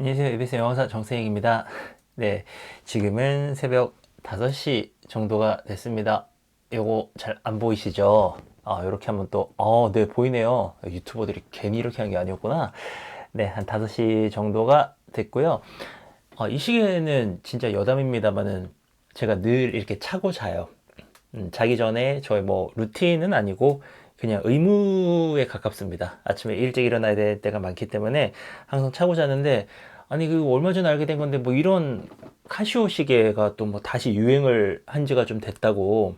안녕하세요. EBS 영어사 정승익입니다. 네, 지금은 새벽 5시 정도가 됐습니다. 요거 잘 안 보이시죠? 요렇게 하면 또, 네, 보이네요. 유튜버들이 괜히 이렇게 한 게 아니었구나. 네, 한 5시 정도가 됐고요. 이 시기에는 진짜 여담입니다만은 제가 늘 이렇게 차고 자요. 자기 전에 저의 뭐 루틴은 아니고 그냥 의무에 가깝습니다. 아침에 일찍 일어나야 될 때가 많기 때문에 항상 차고 자는데, 아니 그 얼마 전에 알게 된 건데 뭐 이런 카시오 시계가 또 뭐 다시 유행을 한 지가 좀 됐다고.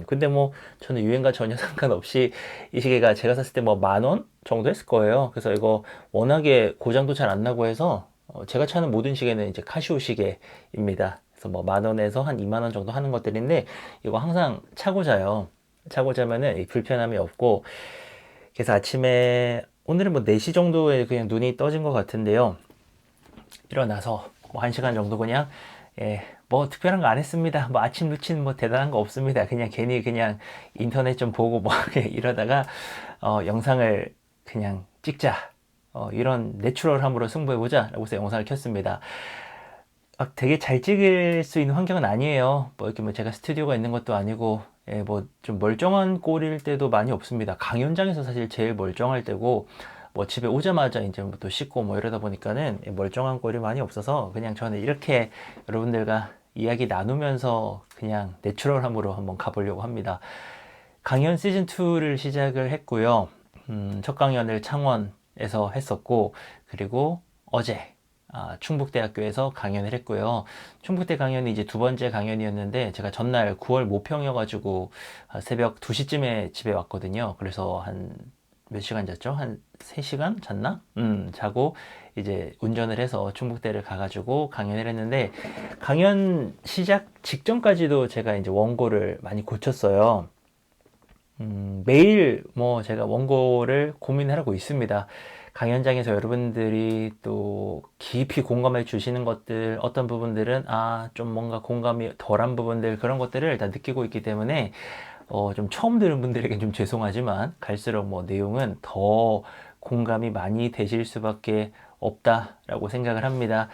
근데 뭐 저는 유행과 전혀 상관없이 이 시계가 제가 샀을 때 뭐 10,000원 정도 했을 거예요. 그래서 이거 워낙에 고장도 잘 안 나고 해서 제가 차는 모든 시계는 이제 카시오 시계입니다. 그래서 뭐 10,000원에서 한 20,000원 정도 하는 것들인데 이거 항상 차고 자요. 차고 자면은 이 불편함이 없고, 그래서 아침에 오늘은 뭐 4시 정도에 그냥 눈이 떠진 것 같은데요. 일어나서 뭐 1시간 정도 그냥, 뭐 특별한 거 안 했습니다. 뭐 아침 루틴 뭐 대단한 거 없습니다. 그냥 괜히 그냥 인터넷 좀 보고 뭐 이러다가 영상을 그냥 찍자. 이런 내추럴함으로 승부해보자 라고 해서 영상을 켰습니다. 되게 잘 찍을 수 있는 환경은 아니에요. 뭐 이렇게 뭐 제가 스튜디오가 있는 것도 아니고, 뭐 좀 멀쩡한 꼴일 때도 많이 없습니다. 강연장에서 사실 제일 멀쩡할 때고, 뭐 집에 오자마자 이제 뭐 또 씻고 뭐 이러다 보니까는 멀쩡한 꼴이 많이 없어서 그냥 저는 이렇게 여러분들과 이야기 나누면서 그냥 내추럴함으로 한번 가보려고 합니다. 강연 시즌2를 시작을 했고요. 첫 강연을 창원에서 했었고, 그리고 어제 충북대학교에서 강연을 했고요. 충북대 강연이 이제 두 번째 강연이었는데 제가 전날 9월 모평이어가지고 새벽 2시쯤에 집에 왔거든요. 그래서 한 몇 시간 잤죠? 한 3시간 잤나? 자고 이제 운전을 해서 충북대를 가가지고 강연을 했는데, 강연 시작 직전까지도 제가 이제 원고를 많이 고쳤어요. 매일 뭐 제가 원고를 고민을 하고 있습니다. 강연장에서 여러분들이 또 깊이 공감해 주시는 것들, 어떤 부분들은 좀 뭔가 공감이 덜한 부분들, 그런 것들을 다 느끼고 있기 때문에 좀 처음 들은 분들에겐 좀 죄송하지만 갈수록 뭐 내용은 더 공감이 많이 되실 수밖에 없다라고 생각을 합니다.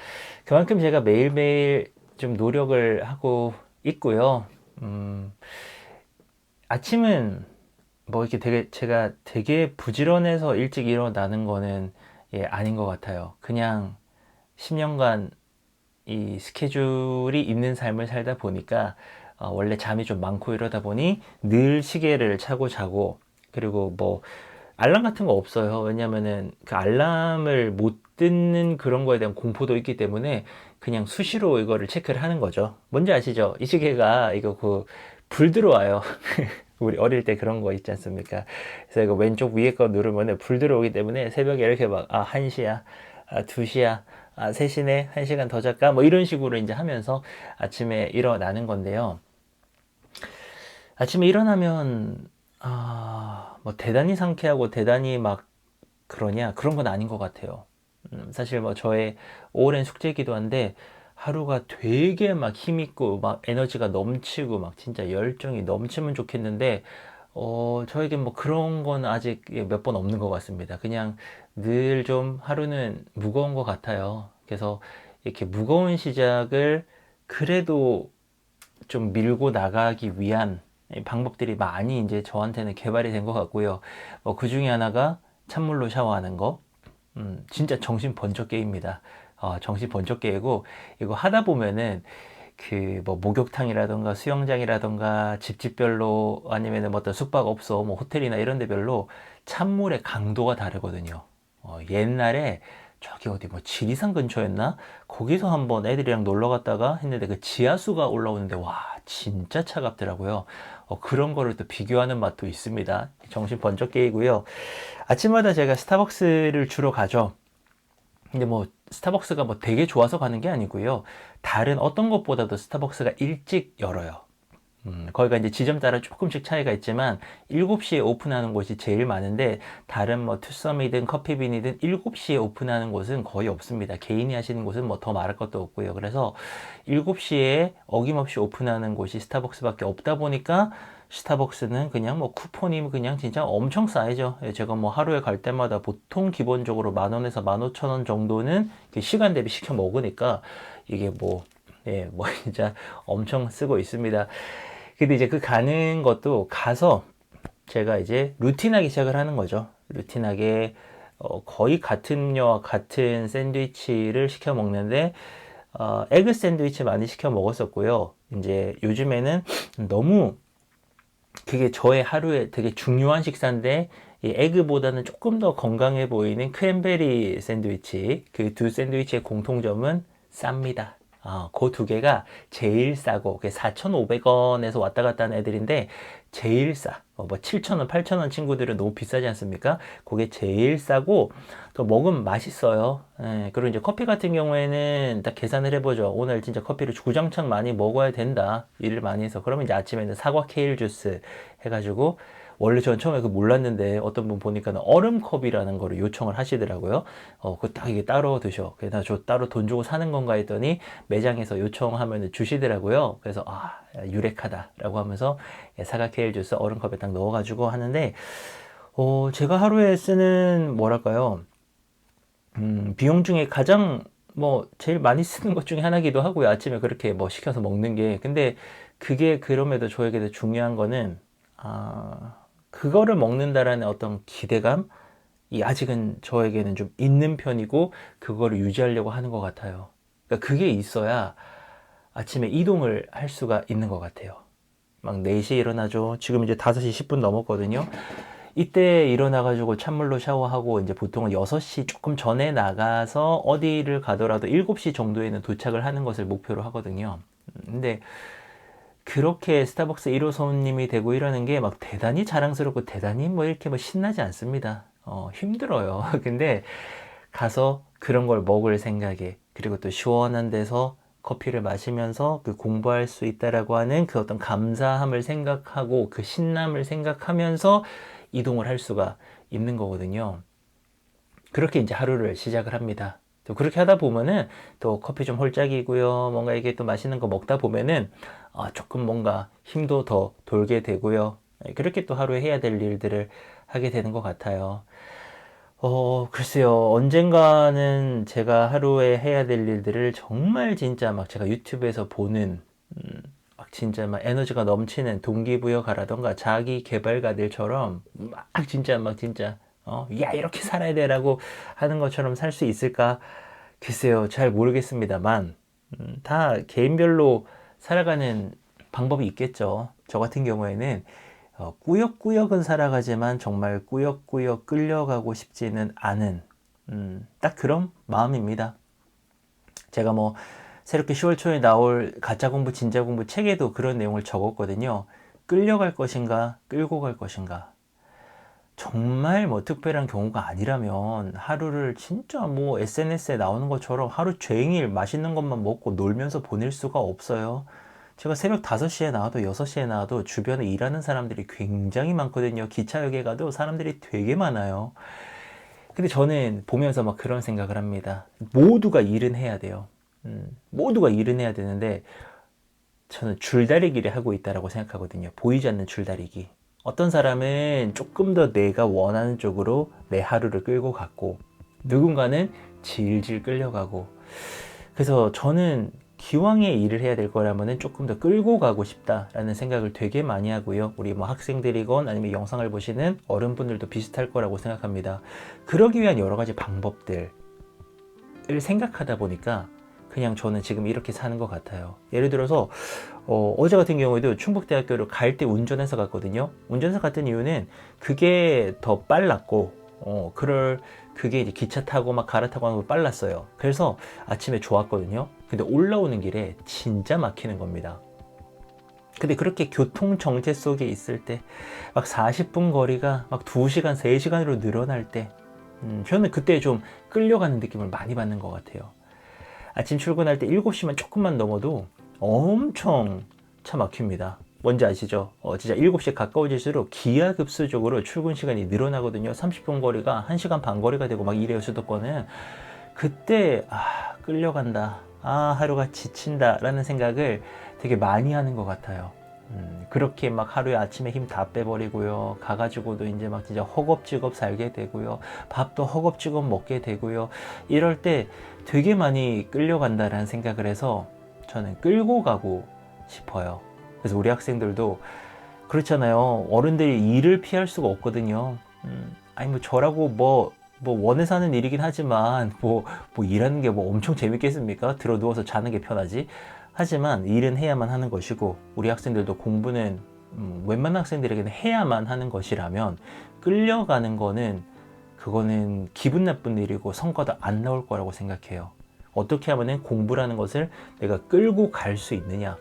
그만큼 제가 매일매일 좀 노력을 하고 있고요. 아침은 뭐 이렇게 되게 제가 되게 부지런해서 일찍 일어나는 거는 아닌 것 같아요. 그냥 10년간 이 스케줄이 있는 삶을 살다 보니까 원래 잠이 좀 많고 이러다 보니 늘 시계를 차고 자고, 그리고 뭐 알람 같은 거 없어요. 왜냐면은 그 알람을 못 듣는 그런 거에 대한 공포도 있기 때문에 그냥 수시로 이거를 체크를 하는 거죠. 뭔지 아시죠? 이 시계가 이거 그 불 들어와요. 우리 어릴 때 그런 거 있지 않습니까? 그래서 이거 왼쪽 위에 거 누르면 불 들어오기 때문에 새벽에 이렇게 막 1시야, 2시야, 3시네, 1시간 더 잘까? 뭐 이런 식으로 이제 하면서 아침에 일어나는 건데요. 아침에 일어나면 뭐 대단히 상쾌하고 대단히 막 그러냐? 그런 건 아닌 것 같아요. 사실 뭐 저의 오랜 숙제이기도 한데 하루가 되게 막 힘있고 막 에너지가 넘치고 막 진짜 열정이 넘치면 좋겠는데 저에겐 뭐 그런 건 아직 몇 번 없는 것 같습니다. 그냥 늘 좀 하루는 무거운 것 같아요. 그래서 이렇게 무거운 시작을 그래도 좀 밀고 나가기 위한 방법들이 많이 이제 저한테는 개발이 된 것 같고요. 그 중에 하나가 찬물로 샤워하는 거. 진짜 정신 번쩍 깨입니다. 정신 번쩍 깨고, 이거 하다 보면은, 그, 뭐, 목욕탕이라던가 수영장이라던가 집집별로 아니면은 뭐 어떤 숙박업소, 뭐 호텔이나 이런 데별로 찬물의 강도가 다르거든요. 옛날에 저기 어디 뭐 지리산 근처였나? 거기서 한번 애들이랑 놀러 갔다가 했는데 그 지하수가 올라오는데 와, 진짜 차갑더라고요. 그런 거를 또 비교하는 맛도 있습니다. 정신 번쩍 깨이고요. 아침마다 제가 스타벅스를 주로 가죠. 근데 뭐 스타벅스가 뭐 되게 좋아서 가는 게 아니고요. 다른 어떤 것보다도 스타벅스가 일찍 열어요. 거기가 이제 지점 따라 조금씩 차이가 있지만 7시에 오픈하는 곳이 제일 많은데, 다른 뭐 투썸이든 커피빈이든 7시에 오픈하는 곳은 거의 없습니다. 개인이 하시는 곳은 뭐 더 말할 것도 없고요. 그래서 7시에 어김없이 오픈하는 곳이 스타벅스밖에 없다 보니까 스타벅스는 그냥 뭐 쿠폰이 그냥 진짜 엄청 싸이죠. 예, 제가 뭐 하루에 갈 때마다 보통 기본적으로 10,000원에서 15,000원 정도는 시간 대비 시켜 먹으니까 이게 뭐, 예, 뭐 진짜 엄청 쓰고 있습니다. 근데 이제 그 가는 것도 가서 제가 이제 루틴하게 시작을 하는 거죠. 루틴하게 거의 같은 류와 같은 샌드위치를 시켜 먹는데 에그 샌드위치 많이 시켜 먹었었고요. 이제 요즘에는 너무 그게 저의 하루에 되게 중요한 식사인데 이 에그보다는 조금 더 건강해 보이는 크랜베리 샌드위치, 그 두 샌드위치의 공통점은 쌉니다. 그 두 개가 제일 싸고 4,500원에서 왔다 갔다 하는 애들인데 제일 싸. 뭐 7,000원, 8,000원 친구들은 너무 비싸지 않습니까? 그게 제일 싸고 또 먹으면 맛있어요. 예, 그리고 이제 커피 같은 경우에는 딱 계산을 해보죠. 오늘 진짜 커피를 주구장창 많이 먹어야 된다. 일을 많이 해서. 그러면 이제 아침에는 사과 케일 주스 해가지고 원래 전 처음에 그 몰랐는데 어떤 분 보니까는 얼음컵이라는 거를 요청을 하시더라고요. 그거 딱 이게 따로 드셔. 그래서 저 따로 돈 주고 사는 건가 했더니 매장에서 요청하면 주시더라고요. 그래서 유레카다라고 하면서 사과 케일 주스 얼음컵에 딱 넣어가지고 하는데 제가 하루에 쓰는 뭐랄까요? 비용 중에 가장 뭐 제일 많이 쓰는 것 중에 하나기도 하고요. 아침에 그렇게 뭐 시켜서 먹는 게. 근데 그게 그럼에도 저에게 중요한 거는 그거를 먹는다라는 어떤 기대감 이 아직은 저에게는 좀 있는 편이고 그거를 유지하려고 하는 것 같아요. 그러니까 그게 있어야 아침에 이동을 할 수가 있는 것 같아요. 막 4시에 일어나죠. 지금 이제 5시 10분 넘었거든요. 이때 일어나가지고 찬물로 샤워하고 이제 보통은 6시 조금 전에 나가서 어디를 가더라도 7시 정도에는 도착을 하는 것을 목표로 하거든요. 근데 그렇게 스타벅스 1호 손님이 되고 이러는 게 막 대단히 자랑스럽고 대단히 뭐 이렇게 뭐 신나지 않습니다. 힘들어요. 근데 가서 그런 걸 먹을 생각에 그리고 또 시원한 데서 커피를 마시면서 그 공부할 수 있다라고 하는 그 어떤 감사함을 생각하고 그 신남을 생각하면서 이동을 할 수가 있는 거거든요. 그렇게 이제 하루를 시작을 합니다. 또 그렇게 하다 보면은 또 커피 좀 홀짝이고요. 뭔가 이게 또 맛있는 거 먹다 보면은 조금 뭔가 힘도 더 돌게 되고요. 그렇게 또 하루에 해야 될 일들을 하게 되는 것 같아요. 글쎄요. 언젠가는 제가 하루에 해야 될 일들을 정말 진짜 막 제가 유튜브에서 보는, 막 진짜 막 에너지가 넘치는 동기부여가라던가 자기 개발가들처럼 야, 이렇게 살아야 돼라고 하는 것처럼 살 수 있을까? 글쎄요. 잘 모르겠습니다만, 다 개인별로 살아가는 방법이 있겠죠. 저 같은 경우에는 꾸역꾸역은 살아가지만 정말 꾸역꾸역 끌려가고 싶지는 않은 딱 그런 마음입니다. 제가 뭐 새롭게 10월 초에 나올 가짜 공부 진짜 공부 책에도 그런 내용을 적었거든요. 끌려갈 것인가 끌고 갈 것인가. 정말 뭐 특별한 경우가 아니라면 하루를 진짜 뭐 SNS에 나오는 것처럼 하루 종일 맛있는 것만 먹고 놀면서 보낼 수가 없어요. 제가 새벽 5시에 나와도 6시에 나와도 주변에 일하는 사람들이 굉장히 많거든요. 기차역에 가도 사람들이 되게 많아요. 근데 저는 보면서 막 그런 생각을 합니다. 모두가 일은 해야 돼요. 모두가 일은 해야 되는데 저는 줄다리기를 하고 있다라고 생각하거든요. 보이지 않는 줄다리기. 어떤 사람은 조금 더 내가 원하는 쪽으로 내 하루를 끌고 갔고 누군가는 질질 끌려가고 그래서 저는 기왕에 일을 해야 될 거라면은 조금 더 끌고 가고 싶다라는 생각을 되게 많이 하고요. 우리 뭐 학생들이건 아니면 영상을 보시는 어른분들도 비슷할 거라고 생각합니다. 그러기 위한 여러 가지 방법들을 생각하다 보니까 그냥 저는 지금 이렇게 사는 것 같아요. 예를 들어서 어제 같은 경우에도 충북대학교를 갈 때 운전해서 갔거든요. 운전해서 갔던 이유는 그게 더 빨랐고 그게 이제 기차 타고 막 갈아타고 하는 거 빨랐어요. 그래서 아침에 좋았거든요. 근데 올라오는 길에 진짜 막히는 겁니다. 근데 그렇게 교통 정체 속에 있을 때 막 40분 거리가 막 2시간, 3시간으로 늘어날 때 저는 그때 좀 끌려가는 느낌을 많이 받는 것 같아요. 아침 출근할 때 7시만 조금만 넘어도 엄청 차 막힙니다. 뭔지 아시죠? 진짜 7시에 가까워질수록 기하급수적으로 출근 시간이 늘어나거든요. 30분 거리가 1시간 반 거리가 되고 막 이래요, 수도권은. 그때 끌려간다. 하루가 지친다 라는 생각을 되게 많이 하는 것 같아요. 그렇게 막 하루에 아침에 힘 다 빼버리고요. 가가지고도 이제 막 진짜 허겁지겁 살게 되고요. 밥도 허겁지겁 먹게 되고요. 이럴 때 되게 많이 끌려간다라는 생각을 해서 저는 끌고 가고 싶어요. 그래서 우리 학생들도 그렇잖아요. 어른들이 일을 피할 수가 없거든요. 아니 뭐 저라고 뭐 원해서 하는 일이긴 하지만 뭐 일하는 게 뭐 엄청 재밌겠습니까? 들어 누워서 자는 게 편하지. 하지만 일은 해야만 하는 것이고 우리 학생들도 공부는 웬만한 학생들에게는 해야만 하는 것이라면 끌려가는 거는 그거는 기분 나쁜 일이고 성과도 안 나올 거라고 생각해요. 어떻게 하면은 공부라는 것을 내가 끌고 갈 수 있느냐.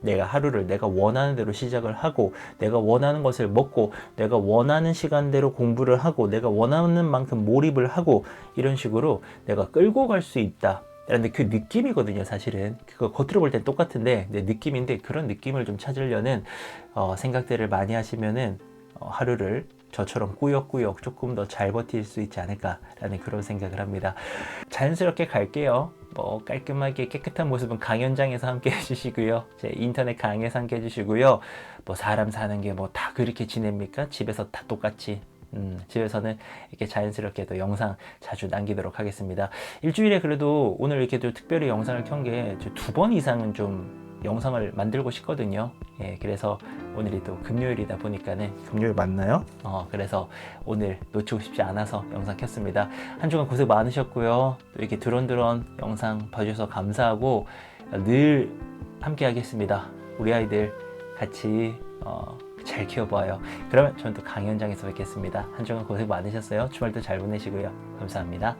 내가 하루를 내가 원하는 대로 시작을 하고 내가 원하는 것을 먹고 내가 원하는 시간대로 공부를 하고 내가 원하는 만큼 몰입을 하고 이런 식으로 내가 끌고 갈 수 있다. 근데 그 느낌이거든요, 사실은. 그거 겉으로 볼 땐 똑같은데, 느낌인데, 그런 느낌을 좀 찾으려는, 생각들을 많이 하시면은, 하루를 저처럼 꾸역꾸역 조금 더 잘 버틸 수 있지 않을까라는 그런 생각을 합니다. 자연스럽게 갈게요. 뭐, 깔끔하게 깨끗한 모습은 강연장에서 함께 해주시고요. 제 인터넷 강의에서 함께 해주시고요. 뭐, 사람 사는 게 뭐 다 그렇게 지냅니까? 집에서 다 똑같이. 집에서는 이렇게 자연스럽게도 영상 자주 남기도록 하겠습니다. 일주일에 그래도 오늘 이렇게 또 특별히 영상을 켠 게 2번 이상은 좀 영상을 만들고 싶거든요. 예, 그래서 오늘이 또 금요일이다 보니까는 금요일 맞나요? 그래서 오늘 놓치고 싶지 않아서 영상 켰습니다. 한 주간 고생 많으셨고요. 또 이렇게 드론드론 영상 봐주셔서 감사하고 늘 함께 하겠습니다. 우리 아이들 같이 잘 키워봐요. 그러면 저는 또 강연장에서 뵙겠습니다. 한 주간 고생 많으셨어요. 주말도 잘 보내시고요. 감사합니다.